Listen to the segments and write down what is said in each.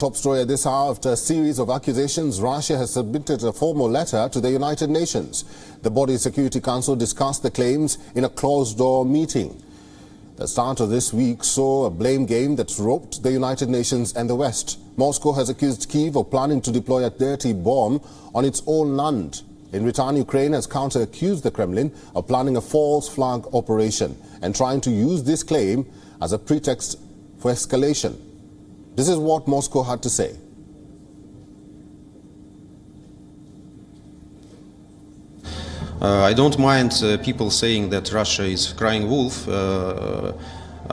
Top story at this hour: after a series of accusations, Russia has submitted a formal letter to the United Nations. The body's Security Council discussed the claims in a closed-door meeting. The start of this week saw a blame game that roped the United Nations and the West. Moscow has accused Kyiv of planning to deploy a dirty bomb on its own land. In return, Ukraine has counter-accused the Kremlin of planning a false flag operation and trying to use this claim as a pretext for escalation. This is what Moscow had to say. I don't mind people saying that Russia is crying wolf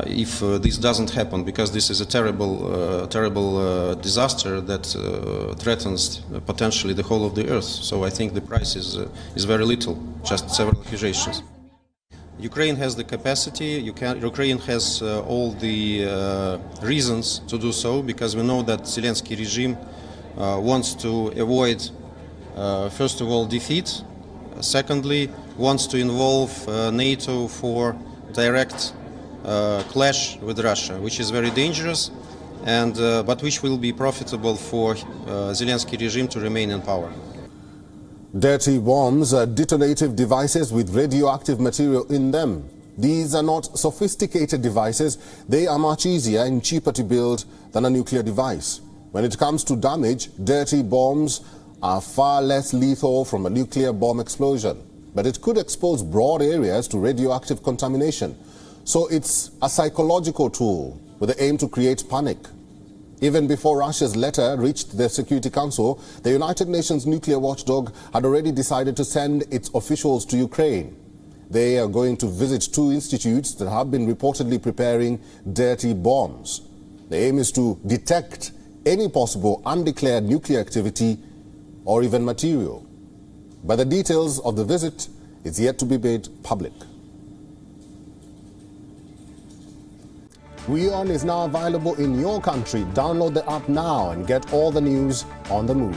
if this doesn't happen, because this is a terrible disaster that threatens potentially the whole of the earth. So I think the price is very little, just several accusations. Ukraine has the capacity, Ukraine has all the reasons to do so, because we know that Zelensky regime wants to avoid, first of all, defeat. Secondly, wants to involve NATO for direct clash with Russia, which is very dangerous, and but which will be profitable for Zelensky regime to remain in power. Dirty bombs are detonative devices with radioactive material in them. These are not sophisticated devices. They are much easier and cheaper to build than a nuclear device. When it comes to damage, dirty bombs are far less lethal from a nuclear bomb explosion. But it could expose broad areas to radioactive contamination. So it's a psychological tool with the aim to create panic. Even before Russia's letter reached the Security Council, the United Nations nuclear watchdog had already decided to send its officials to Ukraine. They are going to visit two institutes that have been reportedly preparing dirty bombs. The aim is to detect any possible undeclared nuclear activity or even material. But the details of the visit is yet to be made public. WION is now available in your country. Download the app now and get all the news on the move.